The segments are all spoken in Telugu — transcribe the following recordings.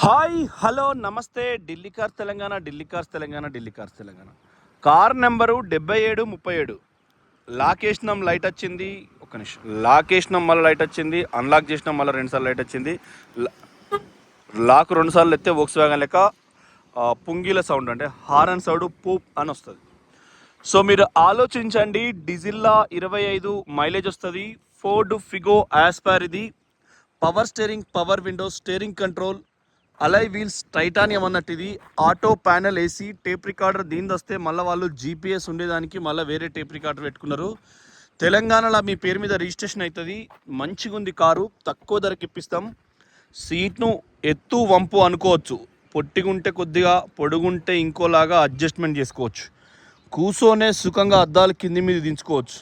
హాయ్ హలో నమస్తే Delhi cars Telangana Delhi cars Telangana Delhi cars Telangana car number 7737 lock వేసినాం లైట్ వచ్చింది. ఒక్క నిమిషం, లాక్ వేసినాం మళ్ళీ లైట్ వచ్చింది, అన్లాక్ చేసినాం మళ్ళీ 2 సార్లు లైట్ వచ్చింది. లాక్ 2 సార్లు ఎత్తే వోక్స్ వ్యాగన్ లెక్క పుంగిల సౌండ్ అంటే హారన్ సౌండ్ పూప్ అని వస్తుంది. సో మీరు ఆలోచించండి, డీజిల్లా 25 మైలేజ్ వస్తుంది. ఫోర్డ్ ఫిగో యాస్పైర్, ఇది power steering, power Windows, steering control, అలై వీల్స్, టైటానియం అన్నట్టు. ఇది auto panel, AC, tape recorder. దీని వస్తే మళ్ళీ వాళ్ళు జీపీఎస్ ఉండేదానికి మళ్ళీ వేరే టేప్ రికార్డర్ పెట్టుకున్నారు. తెలంగాణలో మీ పేరు మీద రిజిస్ట్రేషన్ అవుతుంది. మంచిగా ఉంది కారు, తక్కువ ధరకి ఇప్పిస్తాం. సీట్ను ఎత్తు వంపు అనుకోవచ్చు, పొట్టిగుంటే కొద్దిగా, పొడుగుంటే ఇంకోలాగా అడ్జస్ట్మెంట్ చేసుకోవచ్చు. కూర్చోనే సుఖంగా అద్దాలు కింది మీద దించుకోవచ్చు.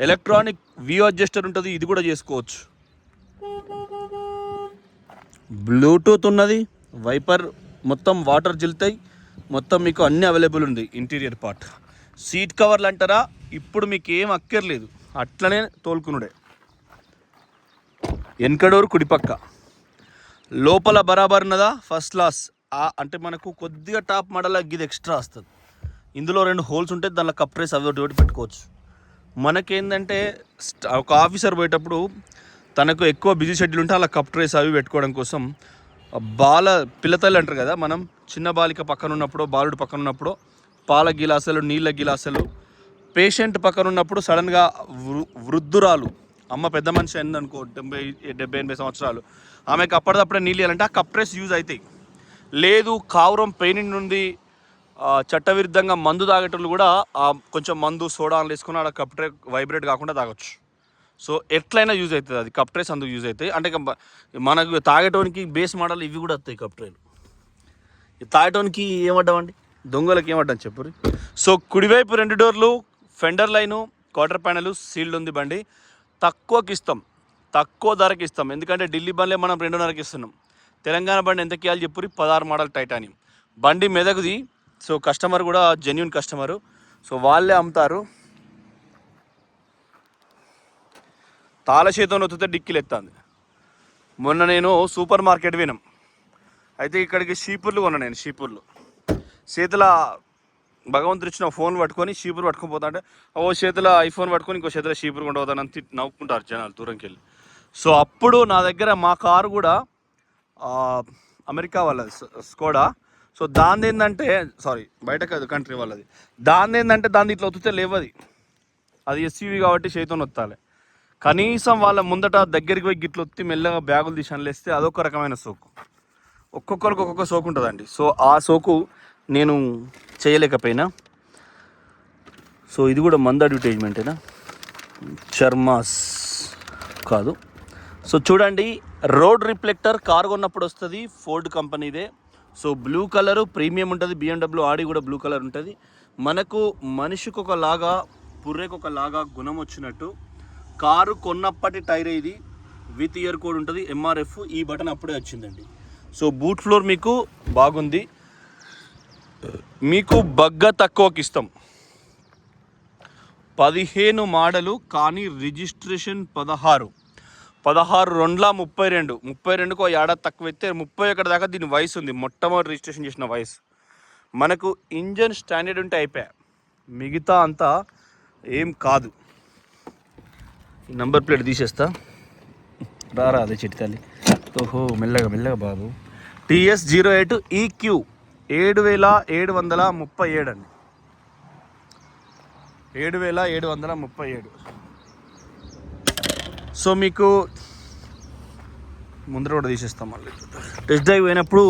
ఎలక్ట్రానిక్ వ్యూ అడ్జస్టర్ ఉంటుంది, ఇది కూడా చేసుకోవచ్చు. బ్లూటూత్ ఉన్నది, వైపర్ మొత్తం వాటర్ జిల్తాయి, మొత్తం మీకు అన్నీ అవైలబుల్ ఉంది. ఇంటీరియర్ పార్ట్, సీట్ కవర్లు అంటారా, ఇప్పుడు మీకు ఏం అక్కర్లేదు, అట్లనే తోలుకునుడే. వెనకడోరు కుడిపక్క, లోపల బరాబర్ ఉన్నదా, ఫస్ట్ క్లాస్. అంటే మనకు కొద్దిగా టాప్ మోడల్ ఇది ఎక్స్ట్రా వస్తుంది. ఇందులో 2 హోల్స్ ఉంటాయి, దానిలో కప్రెస్ అవి ఒకటి పెట్టుకోవచ్చు. మనకేంటంటే ఒక ఆఫీసర్ పోయేటప్పుడు తనకు ఎక్కువ బిజీ షెడ్యూల్ ఉంటే అలా కప్ ట్రేస్ అవి పెట్టుకోవడం కోసం, పిల్లతల్లి అంటారు కదా, మనం చిన్న బాలిక పక్కన ఉన్నప్పుడు, బాలుడు పక్కన ఉన్నప్పుడు, పాల గిలాసలు, నీళ్ళ గిలాసలు, పేషెంట్ పక్కన ఉన్నప్పుడు సడన్గా వృద్ధురాలు, అమ్మ పెద్ద మనిషి అయిందనుకో, 70-80 సంవత్సరాలు, ఆమెకు అప్పటిదప్పుడే నీళ్ళు ఇవ్వాలంటే ఆ కప్ ట్రేస్ యూజ్ అవుతాయి. లేదు కావురం పెయిన్ నుండి చట్టవిరుద్ధంగా మందు తాగేటోళ్ళు కూడా కొంచెం మందు సోడాలు వేసుకుని ఆడ కప్ ట్రే వైబ్రేట్ కాకుండా తాగొచ్చు. సో ఎట్లయినా యూజ్ అవుతుంది అది, కప్ ట్రేస్ అందుకు యూజ్ అవుతాయి. అంటే మనకు తాగేటోనికి బేస్ మోడల్ ఇవి కూడా వస్తాయి కప్ ట్రేలు. తాగేటోనికి ఏమడ్డామండి, దొంగలకి ఏమడ్డాం చెప్పు. సో కుడివైపు 2 డోర్లు, fender line, quarter panel, sealed ఉంది. బండి తక్కువకి ఇస్తాం, తక్కువ ధరకి ఇస్తాం. ఎందుకంటే ఢిల్లీ బండ్లే మనం 2.5కి ఇస్తున్నాం. తెలంగాణ బండి ఎంతకి ఇవ్వాలి చెప్పురి, 16 మోడల్ టైటానియం బండి మెదకుది. సో కస్టమర్ కూడా జెన్యూన్ కస్టమరు, సో వాళ్ళే అమ్ముతారు. తాళచేతో నొత్తితే డిక్కిలు ఎత్తాంది. మొన్న నేను సూపర్ మార్కెట్ వినాం, అయితే ఇక్కడికి షీపూర్లు కొన్నా. నేను షీపూర్లు చేతుల భగవంతుడు ఇచ్చిన ఫోన్ పట్టుకొని షీపూర్ పట్టుకొని పోతా అంటే, ఓ చేతుల ఐఫోన్ పట్టుకొని ఇంకో చేతుల షీపూర్ కొంటూ పోతానని నవ్వుకుంటారు జనాలు దూరంకి వెళ్ళి. సో అప్పుడు నా దగ్గర మా కారు కూడా అమెరికా వాళ్ళది, స్కోడా. సో దాని ఏంటంటే, సారీ బయట కాదు, కంట్రీ వాళ్ళది. దాని ఏంటంటే దాన్ని ఇట్లా ఒత్తితే లేవది, అది ఎస్యూవీ కాబట్టి చేతితో నొత్తాలి. కనీసం వాళ్ళ ముందట దగ్గరికి పోయి గిట్లు ఒత్తి మెల్లగా బ్యాగులు తీసి అనలేస్తే అదొక రకమైన సోకు. ఒక్కొక్కరికి ఒక్కొక్క సోకు ఉంటుందండి. సో ఆ సోకు నేను చేయలేకపోయినా. సో ఇది కూడా మంద అడ్వర్టైజ్మెంటేనా, చర్మాస్ కాదు. సో చూడండి, రోడ్ రిఫ్లెక్టర్ కారు కొన్నప్పుడు వస్తుంది, ఫోర్డ్ కంపెనీదే. సో బ్లూ కలరు ప్రీమియం ఉంటుంది. BMW ఆడి కూడా బ్లూ కలర్ ఉంటుంది. మనకు మనిషికి ఒకలాగా, పుర్రెకి ఒకలాగా గుణం వచ్చినట్టు కారు కొన్నప్పటి టైర్ ఇది, విత్ ఇయర్ కోడ్ ఉంటుంది, MRF. ఈ బటన్ అప్పుడే వచ్చిందండి. సో బూట్ ఫ్లోర్ మీకు బాగుంది. మీకు బగ్గ తక్కువకి ఇస్తాం. 15 మోడలు కానీ రిజిస్ట్రేషన్ 16 2/32. 32కు ఏడాది తక్కువ అయితే 31 దాకా దీని వయసు ఉంది. మొట్టమొదటి రిజిస్ట్రేషన్ చేసిన వయసు. మనకు ఇంజన్ స్టాండర్డ్ ఉంటే అయిపోయా, మిగతా అంతా ఏం కాదు. నంబర్ ప్లేట్ తీసేస్తా, రారా అదే చిట్టి తల్లి. ఓహో మెల్లగా మెల్లగా బాబు. TS 08 EQ 7737 అండి, 7737. సో మీకు ముందర కూడా తీసేస్తాం. మళ్ళీ టెస్ట్ డ్రైవ్ అయినప్పుడు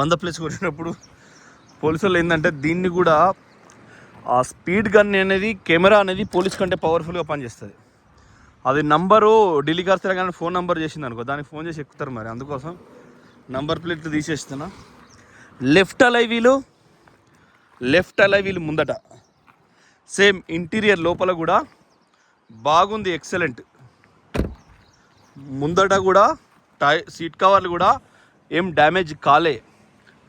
100+ కొట్టినప్పుడు పోలీసు వాళ్ళు ఏంటంటే దీన్ని కూడా ఆ స్పీడ్ గన్ అనేది, కెమెరా అనేది పోలీస్ కంటే పవర్ఫుల్గా పనిచేస్తుంది. అది number Delhi cars Telangana phone number చేసింది అనుకో, దానికి ఫోన్ చేసి ఎక్కుతారు. మరి అందుకోసం నంబర్ ప్లేట్లు తీసేస్తున్నా. లెఫ్ట్ అలై వీలు ముందట సేమ్. ఇంటీరియర్ లోపల కూడా బాగుంది, ఎక్సలెంట్. ముందట కూడా సీట్ కవర్లు కూడా ఏం డ్యామేజ్ కాలే.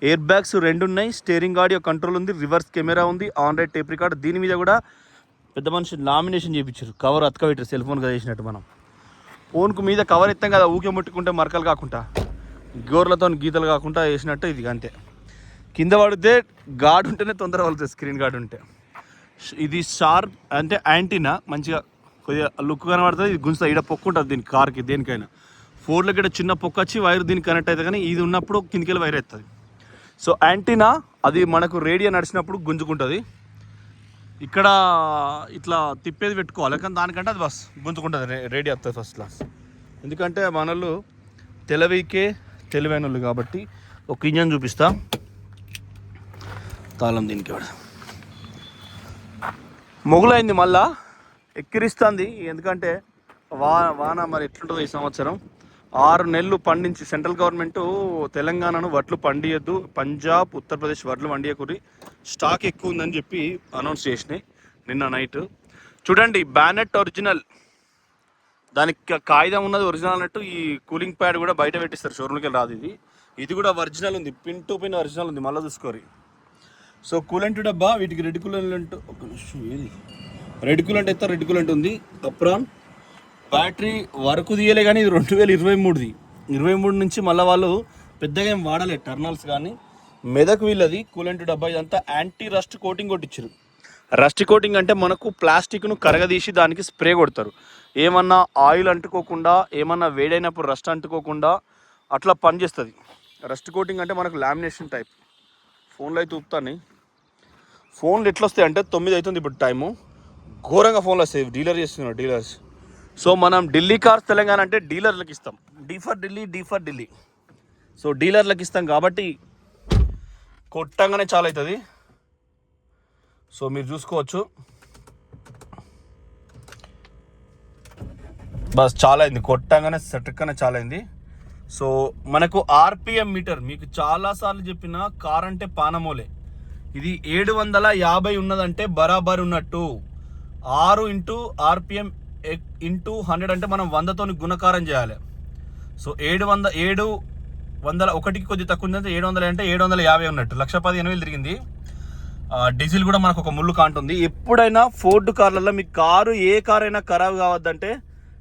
ఎయిర్ బ్యాగ్స్ 2 ఉన్నాయి, స్టీరింగ్ ఆడియో కంట్రోల్ ఉంది, రివర్స్ కెమెరా ఉంది, ఆన్లైన్ టేప్ రికార్డ్. దీని మీద కూడా పెద్ద మనిషి లామినేషన్ చేయించారు, కవర్ అతకబెట్టారు, సెల్ ఫోన్గా చేసినట్టు. మనం ఫోన్కు మీద కవర్ ఎత్తాం కదా, ఊకే ముట్టుకుంటే మరకలు కాకుండా గోర్లతో గీతలు కాకుండా వేసినట్టు ఇది అంతే. కింద పడితే గార్డ్ ఉంటేనే తొందర పడుతుంది, స్క్రీన్ గార్డ్ ఉంటే. ఇది షార్ప్ అంటే యాంటీనా, మంచిగా కొద్దిగా లుక్ కనబడుతుంది. ఇది గుంజుతుంది, ఇక్కడ పొక్కు ఉంటుంది దీనికి, కార్కి దేనికైనా. ఫోన్లోకి ఇక్కడ చిన్న పొక్క వచ్చి వైర్ దీనికి కనెక్ట్ అవుతుంది, కానీ ఇది ఉన్నప్పుడు కిందికి వైర్ అవుతుంది. సో యాంటీనా అది మనకు రేడియో నడిచినప్పుడు గుంజుకుంటుంది. ఇక్కడ ఇట్లా తిప్పేది పెట్టుకోవాలి, కానీ దానికంటే అది బస్ గుంజుకుంటుంది, రేడియో వస్తుంది ఫస్ట్ క్లాస్. ఎందుకంటే మనోళ్ళు తెలివైన వాళ్ళు కాబట్టి. ఒక ఇంజన్ చూపిస్తా, తాళం దీనికి మొగులైంది, మళ్ళా ఎక్కిరిస్తుంది. ఎందుకంటే వాన మరి ఎట్లుంటుందో ఈ సంవత్సరం. 6 నెలలు పండించి సెంట్రల్ గవర్నమెంట్ తెలంగాణను వడ్లు పండియద్దు, పంజాబ్ ఉత్తరప్రదేశ్ వడ్లు పండియకూరి, స్టాక్ ఎక్కువ ఉందని చెప్పి అనౌన్స్ చేసినాయి నిన్న నైట్. చూడండి, బ్యానెట్ ఒరిజినల్, దానికి కాగితం ఉన్నది ఒరిజినల్ అన్నట్టు. ఈ కూలింగ్ ప్యాడ్ కూడా బయట పెట్టిస్తారు, షోరూమ్కి రాదు. ఇది కూడా ఒరిజినల్ ఉంది, పిన్ టు పిన్ ఒరిజినల్ ఉంది, మళ్ళీ చూసుకోరి. సో కూలెంట్ డబ్బా, వీటికి రెడ్ కూలెంట్, ఒక నిమిషం, ఏది రెడ్ కూలెంట్ అయితే రెడ్ కూలెంట్ ఉంది. అప్రాన్ బ్యాటరీ వరకు తీయలే, కానీ ఇది 2023ది. 23 నుంచి మళ్ళీ వాళ్ళు పెద్దగా ఏం వాడలేదు టర్నల్స్ కానీ. మెదక్ వీళ్ళది కూలెంట్ డబ్బా. ఇదంతా యాంటీ రస్ట్ కోటింగ్ కొట్టించారు. రస్ట్ కోటింగ్ అంటే మనకు ప్లాస్టిక్ను కరగదీసి దానికి స్ప్రే కొడతారు, ఏమన్నా ఆయిల్ అంటుకోకుండా, ఏమన్నా వేడైనప్పుడు రస్ట్ అంటుకోకుండా అట్లా పనిచేస్తుంది. రస్ట్ కోటింగ్ అంటే మనకు లామినేషన్ టైప్. ఫోన్లో అయితే ఊపుతాను, ఫోన్లు ఎట్లా వస్తాయి అంటే 9 అవుతుంది ఇప్పుడు టైము, ఘోరంగా ఫోన్లు వస్తాయి. డీలర్ చేస్తున్నారు డీలర్స్. సో మనం ఢిల్లీ కార్స్ తెలంగాణ అంటే డీలర్లకు ఇస్తాం, డి ఫర్ ఢిల్లీ. సో డీలర్లకు ఇస్తాం కాబట్టి కొట్టంగానే చాలా అవుతుంది. సో మీరు చూసుకోవచ్చు, బస్ చాలా అయింది, కొట్టంగానే సెట్గానే చాలా అయింది. సో మనకు ఆర్పిఎం మీటర్, మీకు చాలాసార్లు చెప్పిన కార్ అంటే పానమోలే. ఇది 750 ఉన్నదంటే బరాబర్ ఉన్నట్టు. 6 ఇంటూ ఆర్పిఎం ఇంటూ 100 అంటే మనం 100తో గుణకారం చేయాలి. సో 700 ఒకటికి కొద్ది తక్కువ ఉందంటే 700 అంటే 750 ఉన్నట్టు. 1,15,000 తిరిగింది. డీజిల్ కూడా మనకు ఒక ముళ్ళు కాంటుంది. ఎప్పుడైనా ఫోర్డ్ కార్లలో మీ కారు ఏ కార్ అయినా ఖరాబ్ కావద్దంటే,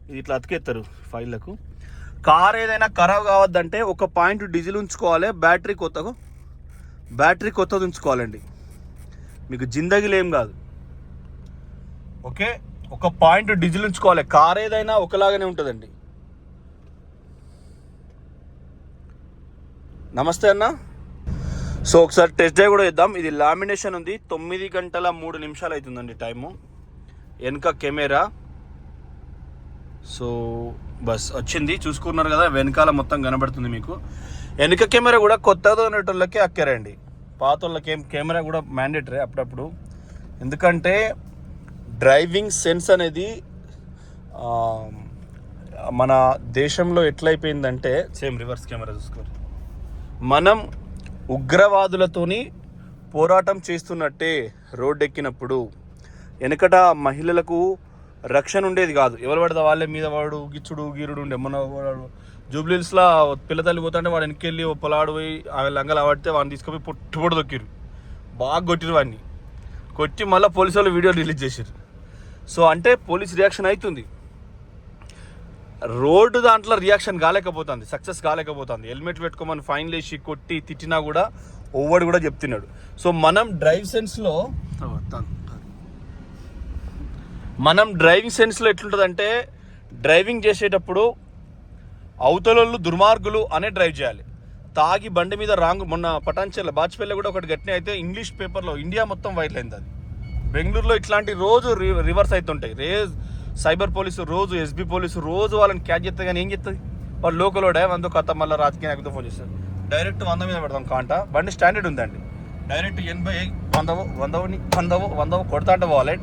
ఇది ఇట్లా అతికెత్తారు ఫైళ్ళకు, కార్ ఏదైనా ఖరాబ్ కావద్దంటే ఒక పాయింట్ డీజిల్ ఉంచుకోవాలి, బ్యాటరీ కొత్తది ఉంచుకోవాలండి. మీకు జిందగీలో ఏం కాదు, ఓకే. ఒక పాయింట్ డీజిల్ ఉంచుకోవాలి, కార్ ఏదైనా ఒకలాగానే ఉంటుందండి. నమస్తే అన్న. సో ఒకసారి టెస్ట్ డ్రైవ్ కూడా ఇద్దాం. ఇది లామినేషన్ ఉంది, 9 గంటల 3 నిమిషాలు అవుతుందండి టైము. వెనక కెమెరా, సో బస్ వచ్చింది, చూసుకున్నారు కదా, వెనకాల మొత్తం కనబడుతుంది మీకు. వెనక కెమెరా కూడా కొత్తగా ఉన్నటోళ్ళకే అక్కారండి, పాత వాళ్ళకి ఏం కెమెరా కూడా మ్యాండేటరీ అప్పుడప్పుడు. ఎందుకంటే డ్రైవింగ్ సెన్స్ అనేది మన దేశంలో ఎట్లయిపోయిందంటే, సేమ్ రివర్స్ కెమెరా చూసుకోండి, మనం ఉగ్రవాదులతోని పోరాటం చేస్తున్నట్టే రోడ్డు ఎక్కినప్పుడు. వెనకట మహిళలకు రక్షణ ఉండేది కాదు, ఎవరు పడితే వాళ్ళ మీద వాడు గిచ్చుడు గీరుడు ఉండే. మన జూబ్లీహిల్స్లో పిల్లతల్లి పోతుంటే వాడు వెనకెళ్ళి పొలాడు పోయి ఆ లంగలు ఆడితే వాడిని తీసుకుపోయి పొట్టు దొక్కిరు, బాగా కొట్టిరు వాడిని, కొట్టి మళ్ళీ పోలీసు వాళ్ళు వీడియో రిలీజ్ చేశారు. సో అంటే పోలీస్ రియాక్షన్ అవుతుంది, రోడ్డు దాంట్లో రియాక్షన్ కాలేకపోతుంది, సక్సెస్ కాలేకపోతుంది. హెల్మెట్ పెట్టుకోమని ఫైన్ వేసి కొట్టి తిట్టినా కూడా ఓవర్ కూడా చెప్తున్నాడు. సో మనం డ్రైవింగ్ సెన్స్లో ఎట్లుంటుందంటే, డ్రైవింగ్ చేసేటప్పుడు అవతలోళ్ళు దుర్మార్గులు అనే డ్రైవ్ చేయాలి. తాగి బండి మీద రాంగ్, మొన్న పటాన్చెర్ల బాజ్పేయిలో కూడా ఒకటి గట్టిన అయితే ఇంగ్లీష్ పేపర్లో ఇండియా మొత్తం వైరల్ అయింది. అది బెంగళూరులో ఇట్లాంటి రోజు రివర్స్ అవుతుంటాయి. సైబర్ పోలీసు రోజు, ఎస్బీ పోలీసు రోజు వాళ్ళని క్యాచ్ చేస్తుంది, కానీ ఏం చెప్తుంది, వాళ్ళు లోకల్ వాడే 100 కథ, మళ్ళీ రాజకీయ నాయకులతో ఫోన్ చేస్తారు. డైరెక్ట్ 100 మీద పెడతాం కాంట. బండి స్టాండర్డ్ ఉందండి, డైరెక్ట్ 80 100 కొడతా అంటే పోవాలి.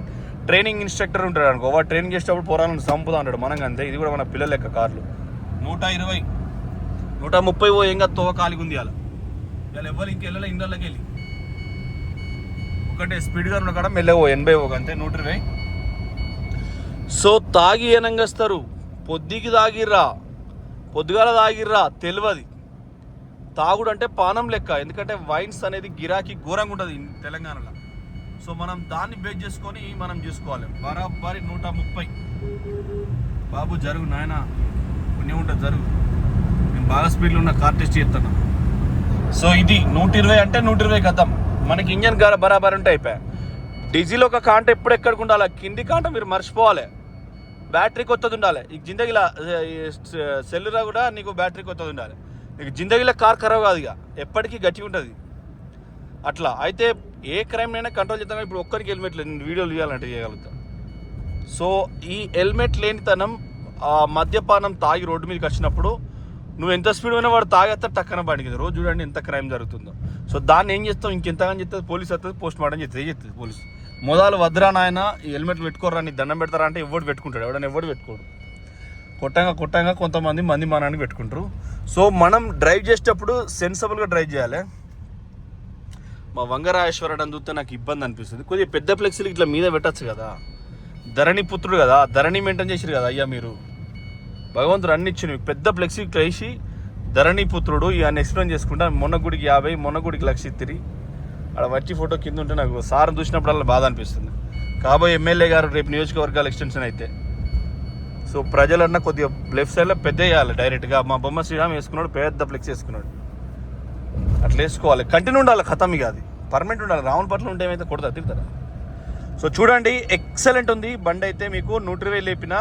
ట్రైనింగ్ ఇన్స్ట్రక్టర్ ఉంటాడు అనుకో, వాడు ట్రైనింగ్ చేసేటప్పుడు పోరాలను చంపుతా ఉంటాడు. మనం అంతే, ఇది కూడా మన పిల్లల లెక్క కార్లు 120 130 ఏంగా తోవ కాలిగా ఉంది. అలా ఎవరు ఇంకెళ్ళాలి, ఇండ్లకి వెళ్ళి ఒకటే స్పీడ్గా ఉన్న కాడ మెల్లగా 80 అంతే, 120. సో తాగి ఏనంగస్తారు, పొద్దుగాల తాగిర్రా తెలియదు. తాగుడు అంటే పానం లెక్క, ఎందుకంటే వైన్స్ అనేది గిరాకీ ఘోరంగా ఉంటుంది తెలంగాణలో. సో మనం దాన్ని బేస్ చేసుకొని మనం చూసుకోవాలి. బరాబరి 130. బాబు జరుగు నాయన, పుణ్యం ఉంటుంది, జరుగు. నేను బాగా స్పీడ్లో ఉన్న కార్ టెస్ట్ చేస్తాను. సో ఇది 120 అంటే 120 కథం. మనకి ఇంజన్ బరాబర్ ఉంటే అయిపోయా. డీజిల్ ఒక కాంట ఎప్పుడు ఎక్కడికి ఉండాలి, కింది కాంట మీరు మర్చిపోవాలి. బ్యాటరీ కొత్తది ఉండాలి. ఈ జిందగీలో సెల్లురా కూడా నీకు బ్యాటరీ కొత్తది ఉండాలి. నీకు జిందగీలో కార్ ఖరాబ్ కాదు, ఇక ఎప్పటికీ గట్టిగా ఉంటుంది. అట్లా అయితే ఏ క్రైమ్నైనా కంట్రోల్ చేద్దాం. ఇప్పుడు ఒక్కరికి హెల్మెట్ లేదు, నేను వీడియోలు తీయాలంటే చేయగలుగుతాం. సో ఈ హెల్మెట్ లేనితనం, మద్యపానం తాగి రోడ్డు మీదకి వచ్చినప్పుడు నువ్వు ఎంత స్పీడ్ అయినా వాడు తాగేస్తా టక్కన బండికి. రోజు చూడండి ఎంత క్రైమ్ జరుగుతుందో. సో దాన్ని ఏం చేస్తాం, ఇంకెంతగాని చెప్తుంది పోలీస్ వస్తుంది, పోస్ట్ మార్టం చెప్తుంది పోలీసు. మొదలు వద్దురా నాయన ఈ హెల్మెట్ పెట్టుకోరా, నీ దండం పెడతారా అంటే ఎవడు పెట్టుకుంటాడు, ఎవడని ఎవడు పెట్టుకోడు. కొట్టంగా కొంతమంది మానానికి పెట్టుకుంటారు. సో మనం డ్రైవ్ చేసేటప్పుడు సెన్సిబుల్గా డ్రైవ్ చేయాలి. మా వంగరాజేశ్వరరావు చూస్తే నాకు ఇబ్బంది అనిపిస్తుంది. కొద్దిగా పెద్ద ఫ్లెక్సీలు ఇట్లా మీద పెట్టచ్చు కదా. ధరణి పుత్రుడు కదా, ధరణి మెయింటైన్ చేసిరు కదా అయ్యా మీరు. భగవంతుడు అన్ని ఇచ్చి పెద్ద ఫ్లెక్సీ వేసి ధరణి పుత్రుడు ఇవన్నీ ఎక్స్ప్లెయిన్ చేసుకుంటా. మొన్న గుడికి 50, మొన్న గుడికి 1,00,000 ఇత్తిరి. అక్కడ వచ్చి ఫోటో కింద ఉంటే నాకు సార్ని చూసినప్పుడల్లా బాధ అనిపిస్తుంది. కాబోయే ఎమ్మెల్యే గారు రేపు నియోజకవర్గాల ఎక్స్టెన్షన్ అయితే. సో ప్రజలన్నా కొద్దిగా లెఫ్ట్ సైడ్లో పెద్ద వేయాలి డైరెక్ట్గా. మా బొమ్మ శ్రీరామ్ వేసుకున్నాడు, పెద్ద ఫ్లెక్స్ వేసుకున్నాడు. అట్లా వేసుకోవాలి, కంటిన్యూ ఉండాలి. ఖతం ఇక అది పర్మనెంట్ ఉండాలి. రావణ పట్ల ఉంటే ఏమైతే కొడతా తిరుగుతారా. సో చూడండి ఎక్సలెంట్ ఉంది బండి అయితే. మీకు 120 లేపినా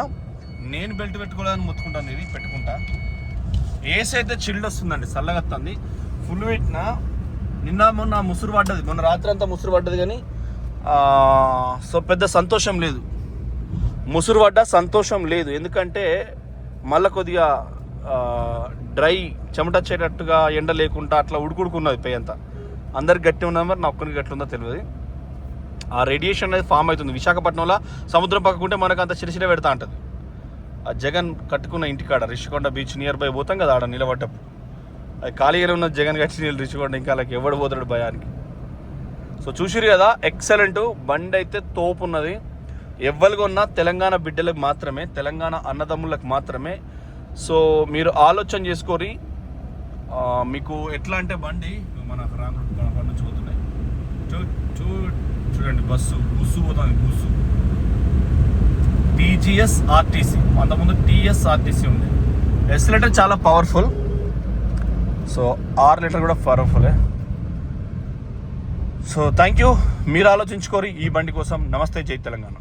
నేను బెల్ట్ పెట్టుకోలేదని మొత్తుకుంటాను. ఇది పెట్టుకుంటా. ఏసీ అయితే చిల్డ్ వస్తుందండి, చల్లగా వస్తుంది. ఫుల్ పెట్టిన మొన్న ముసురు పడ్డది, మొన్న రాత్రి అంతా ముసురు పడ్డది. కానీ సో పెద్ద సంతోషం లేదు, ముసురు పడ్డ సంతోషం లేదు. ఎందుకంటే మళ్ళీ కొద్దిగా డ్రై చెమట వచ్చేటట్టుగా ఎండ లేకుండా అట్లా ఉడుకుడుకున్నది పై అంతా. అందరికి గట్టి ఉన్నది, మరి నా ఒక్కరికి గట్టి ఉందో తెలియదు. ఆ రేడియేషన్ అనేది ఫామ్ అవుతుంది. విశాఖపట్నంలో సముద్రం పక్కకుంటే మనకు అంత చిరచిర పెడతా ఉంటుంది. ఆ జగన్ కట్టుకున్న ఇంటికాడ రిషికొండ బీచ్ నియర్ బై పోతాం కదా, ఆడ నిలబడ్డప్పుడు అది ఖాళీగానే ఉన్నది. జగన్ కట్టి నీళ్ళు రిషికొండ, ఇంకా అలాగే ఎవడు పోతాడు భయానికి. సో చూసిరు కదా ఎక్సలెంట్ బండి అయితే తోపు ఉన్నది. ఎవ్వరు కొన్నా తెలంగాణ బిడ్డలకు మాత్రమే, తెలంగాణ అన్నదమ్ములకు మాత్రమే. సో మీరు ఆలోచన చేసుకోరి. మీకు ఎట్లా అంటే బండి మన రాంగ్ నుంచి పోతున్నాయి. చూడండి బస్సు పోతుంది, బుస్సు టీజీఎస్ ఆర్టీసీ. అంతకుముందు టీఎస్ఆర్టీసీ ఉంది. ఎస్లేటర్ చాలా పవర్ఫుల్. సో 6 లీటర్ కూడా పవర్ఫులే. So thank you. మీరు ఆలోచించుకోరి ఈ బండి కోసం. నమస్తే, జై తెలంగాణ.